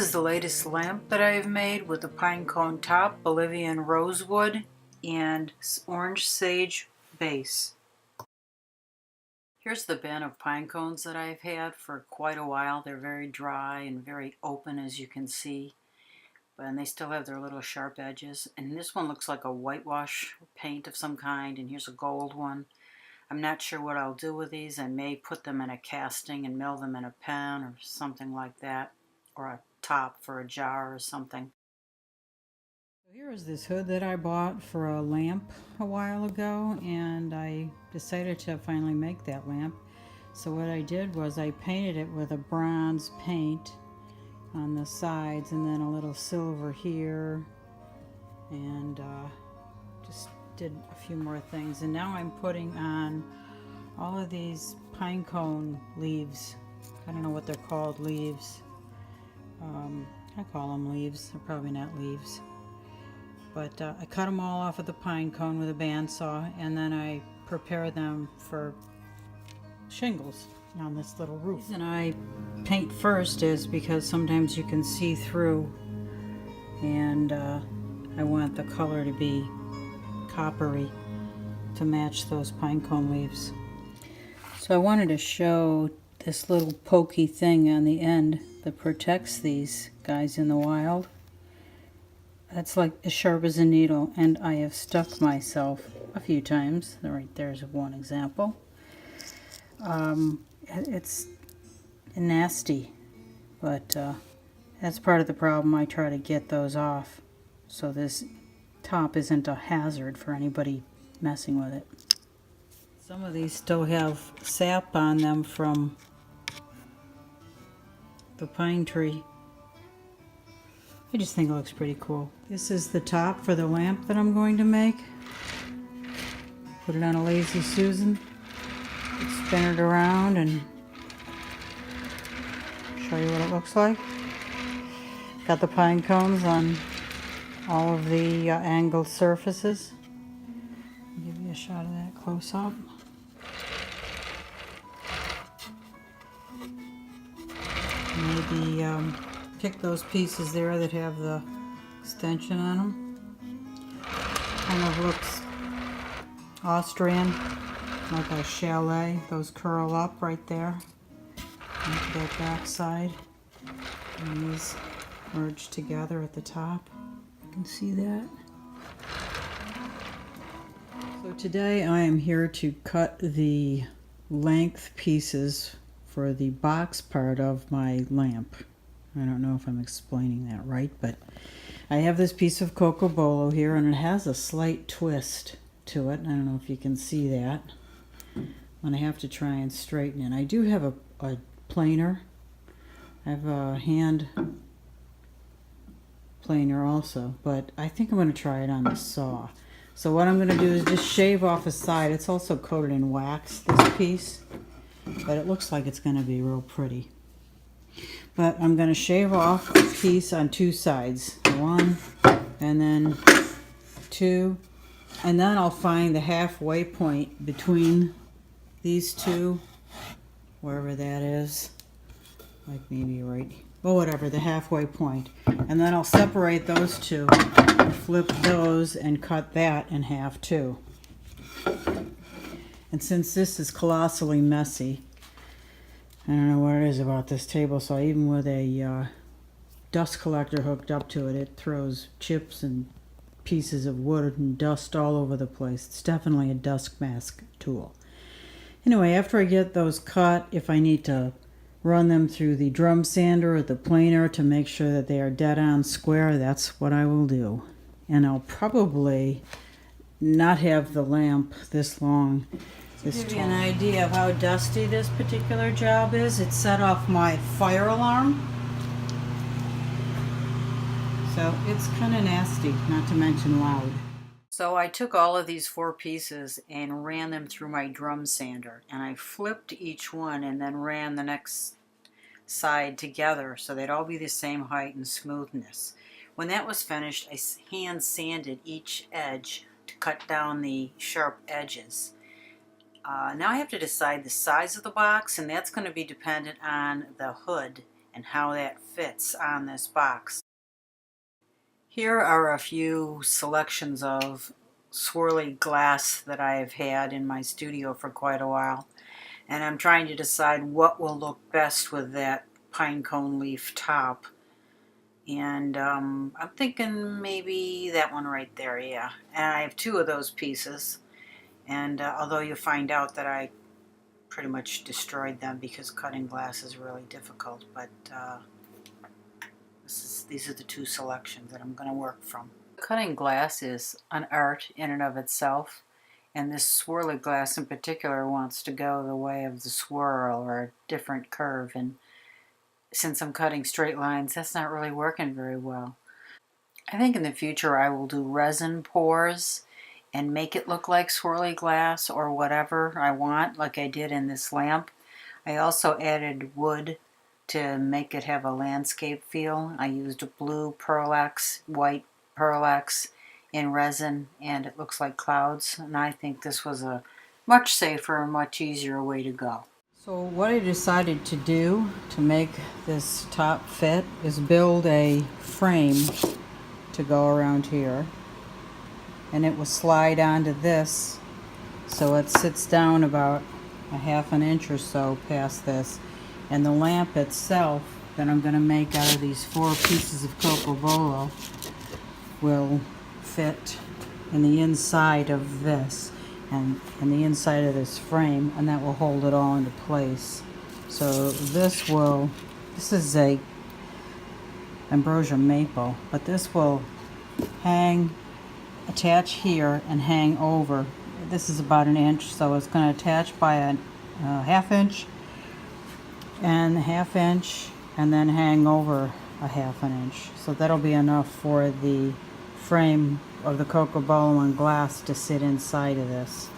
This is the latest lamp that I have made with the pine cone top, Bolivian Rosewood, and orange sage base. Here's the bin of pine cones that I've had for quite a while. They're very dry and very open, as you can see, and they still have their little sharp edges. And this one looks like a whitewash paint of some kind, and here's a gold one. I'm not sure what I'll do with these. I may put them in a casting and mill them in a pen or something like that, or a top for a jar or something. Here is this hood that I bought for a lamp a while ago, and I decided to finally make that lamp. So what I did was I painted it with a bronze paint on the sides and then a little silver here, and just did a few more things. And now I'm putting on all of these pine cone leaves. I don't know what they're called, leaves. I call them leaves. They're probably not leaves. But I cut them all off of the pine cone with a bandsaw, and then I prepare them for shingles on this little roof. And I paint first is because sometimes you can see through, and I want the color to be coppery to match those pine cone leaves. So I wanted to show this little pokey thing on the end that protects these guys in the wild. That's like as sharp as a needle, and I have stuck myself a few times. Right there's one example. It's nasty, but that's part of the problem. I try to get those off so this top isn't a hazard for anybody messing with it. Some of these still have sap on them from the pine tree. I just think it looks pretty cool. This is the top for the lamp that I'm going to make. Put it on a Lazy Susan, spin it around, and show you what it looks like. Got the pine cones on all of the angled surfaces. I'll give you a shot of that close up. Maybe pick those pieces there that have the extension on them. Kind of looks Austrian, like a chalet. Those curl up right there into that back side, and these merge together at the top. You can see that. So today I am here to cut the length pieces for the box part of my lamp. I don't know if I'm explaining that right, but I have this piece of coco bolo here, and it has a slight twist to it. I don't know if you can see that. I'm going to have to try and straighten it. I do have a planer. I have a hand planer also, but I think I'm going to try it on the saw. So what I'm going to do is just shave off a side. It's also coated in wax, this piece, but it looks like it's going to be real pretty. But I'm going to shave off a piece on two sides. One, and then two. And then I'll find the halfway point between these two, wherever that is. Like maybe right, well, whatever, the halfway point. And then I'll separate those two, flip those, and cut that in half too. And since this is colossally messy, I don't know what it is about this table, so even with a dust collector hooked up to it, it throws chips and pieces of wood and dust all over the place. It's definitely a dust mask tool. Anyway, after I get those cut, if I need to run them through the drum sander or the planer to make sure that they are dead on square, that's what I will do. And I'll probably not have the lamp this long. To give you an idea of how dusty this particular job is, it set off my fire alarm. So it's kind of nasty, not to mention loud. So I took all of these four pieces and ran them through my drum sander, and I flipped each one and then ran the next side together so they'd all be the same height and smoothness. When that was finished, I hand sanded each edge to cut down the sharp edges. Now I have to decide the size of the box, and that's going to be dependent on the hood and how that fits on this box. Here are a few selections of swirly glass that I've had in my studio for quite a while, and I'm trying to decide what will look best with that pine cone leaf top. And I'm thinking maybe that one right there, yeah. And I have two of those pieces, and although you find out that I pretty much destroyed them because cutting glass is really difficult, but these are the two selections that I'm going to work from. Cutting glass is an art in and of itself, and this swirly glass in particular wants to go the way of the swirl or a different curve, and since I'm cutting straight lines, that's not really working very well. I think in the future I will do resin pours and make it look like swirly glass or whatever I want, like I did in this lamp. I also added wood to make it have a landscape feel. I used blue pearlax, white pearlax in resin, and it looks like clouds, and I think this was a much safer and much easier way to go. So what I decided to do to make this top fit is build a frame to go around here, and it will slide onto this so it sits down about a half an inch or so past this, and the lamp itself that I'm going to make out of these 4 pieces of cocobolo will fit in the inside of this and in the inside of this frame, and that will hold it all into place. So this is a ambrosia maple, but this will hang, attach here and hang over. This is about an inch, so it's going to attach by a half inch and a half inch, and then hang over a half an inch. So that'll be enough for the frame of the cocobolo and glass to sit inside of this.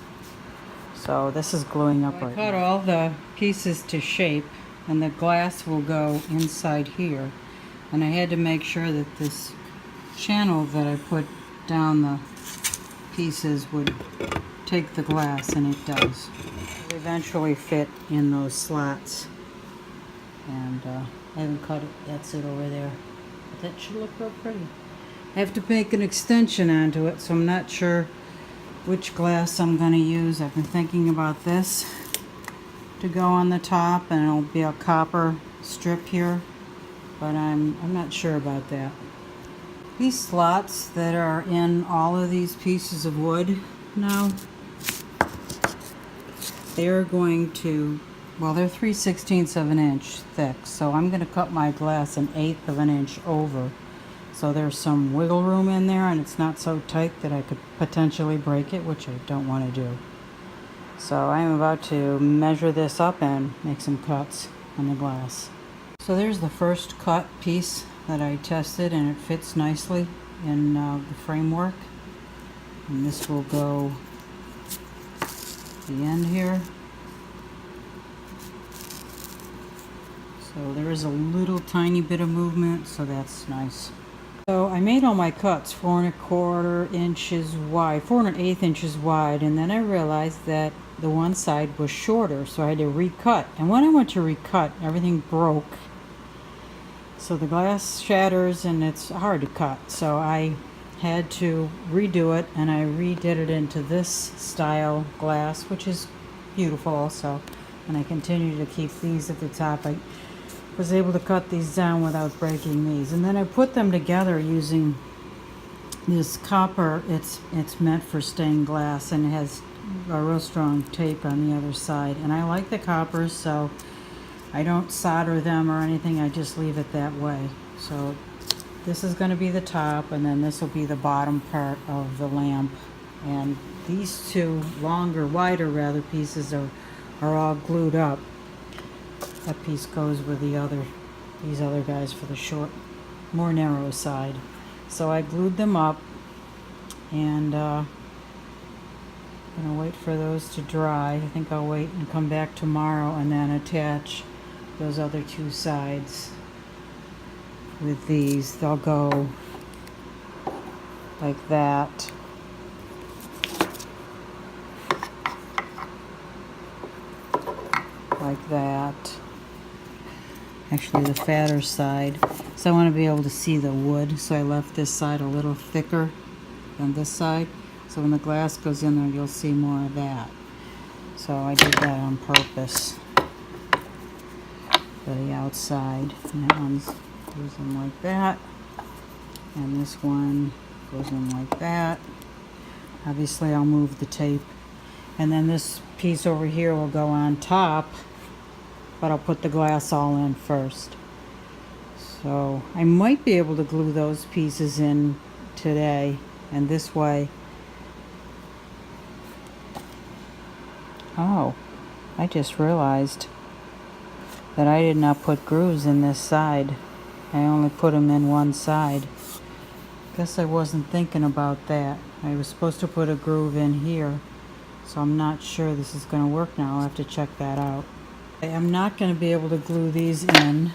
So this is gluing up right now. I cut all the pieces to shape, and the glass will go inside here. And I had to make sure that this channel that I put down the pieces would take the glass, and it does. It'll eventually fit in those slots. And I haven't cut it, that's it over there. But that should look real pretty. I have to make an extension onto it, so I'm not sure which glass I'm going to use. I've been thinking about this to go on the top, and it'll be a copper strip here, but I'm not sure about that. These slots that are in all of these pieces of wood now, they're going to, well, they're 3/16 of an inch thick, so I'm going to cut my glass 1/8 of an inch over. So there's some wiggle room in there, and it's not so tight that I could potentially break it, which I don't want to do. So I'm about to measure this up and make some cuts on the glass. So there's the first cut piece that I tested, and it fits nicely in the framework. And this will go at the end here. So there is a little tiny bit of movement, so that's nice. So I made all my cuts 4 1/4 inches wide, 4 1/8 inches wide, and then I realized that the one side was shorter, so I had to recut. And when I went to recut, everything broke. So the glass shatters and it's hard to cut. So I had to redo it, and I redid it into this style glass, which is beautiful also. And I continue to keep these at the top. I was able to cut these down without breaking these, and then I put them together using this copper. It's meant for stained glass, and it has a real strong tape on the other side, and I like the coppers, so I don't solder them or anything. I just leave it that way. So this is going to be the top, and then this will be the bottom part of the lamp, and these two wider rather pieces are all glued up. That piece goes with these other guys for the short, more narrow side. So I glued them up, and I'm gonna wait for those to dry. I think I'll wait and come back tomorrow and then attach those other two sides with these. They'll go like that. Like that. actually the fatter side. So I want to be able to see the wood, so I left this side a little thicker than this side. So when the glass goes in there, you'll see more of that. So I did that on purpose for the outside. And that one goes in like that. And this one goes in like that. Obviously I'll move the tape. And then this piece over here will go on top, but I'll put the glass all in first. So I might be able to glue those pieces in today, and this way. Oh, I just realized that I did not put grooves in this side. I only put them in one side. Guess I wasn't thinking about that. I was supposed to put a groove in here, so I'm not sure this is going to work now. I'll have to check that out. I'm not going to be able to glue these in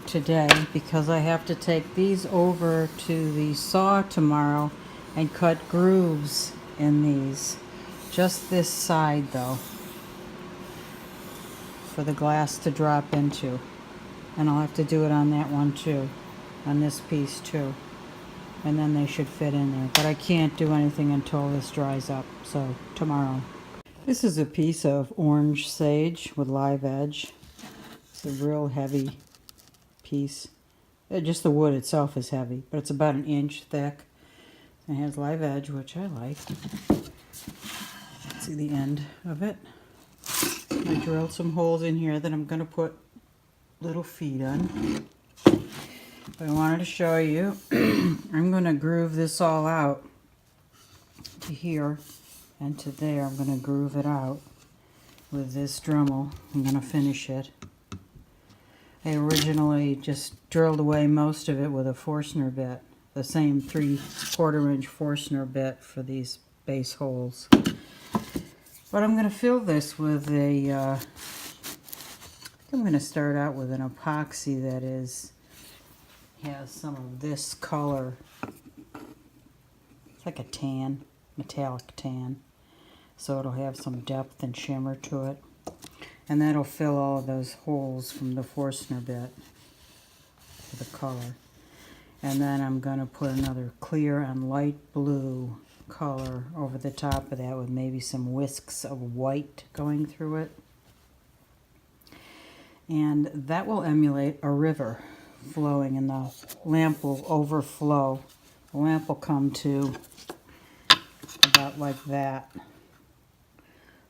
today because I have to take these over to the saw tomorrow and cut grooves in these. Just this side though, for the glass to drop into. And I'll have to do it on that one too, on this piece too. And then they should fit in there. But I can't do anything until this dries up, so tomorrow. This is a piece of orange sage with live edge. It's a real heavy piece. Just the wood itself is heavy, but it's about 1 inch thick. It has live edge, which I like. See the end of it. I drilled some holes in here that I'm going to put little feet on. But I wanted to show you, I'm going to groove this all out to here and to there. I'm going to groove it out with this Dremel. I'm going to finish it. I originally just drilled away most of it with a Forstner bit, the same 3/4 inch Forstner bit for these base holes. But I'm going to fill this with a, I'm going to start out with an epoxy that has some of this color. It's like a tan, metallic tan. So it'll have some depth and shimmer to it. And that'll fill all of those holes from the Forstner bit with the color. And then I'm going to put another clear and light blue color over the top of that with maybe some whisks of white going through it. And that will emulate a river flowing, and the lamp will overflow. The lamp will come to about like that.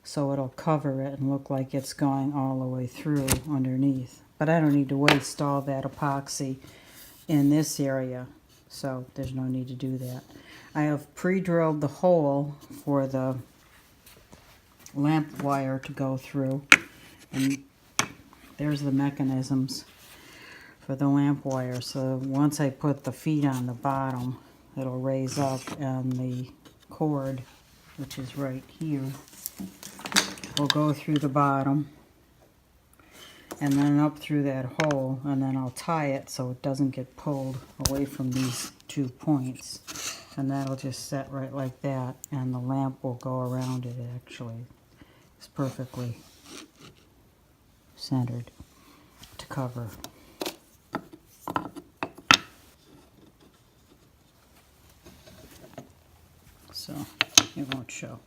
So it'll cover it and look like it's going all the way through underneath. But I don't need to waste all that epoxy in this area, so there's no need to do that. I have pre-drilled the hole for the lamp wire to go through, and there's the mechanisms for the lamp wire. So once I put the feet on the bottom, it'll raise up, and the cord, which is right here, will go through the bottom and then up through that hole, and then I'll tie it so it doesn't get pulled away from these 2 points, and that'll just set right like that, and the lamp will go around it. Actually, it's perfectly centered to cover. So it won't show.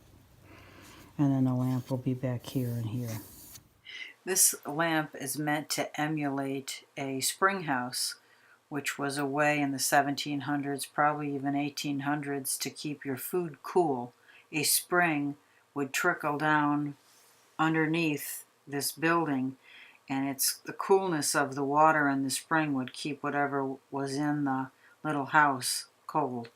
And then the lamp will be back here and here. This lamp is meant to emulate a spring house, which was a way in the 1700s, probably even 1800s, to keep your food cool. A spring would trickle down underneath this building, and it's the coolness of the water in the spring would keep whatever was in the little house cold.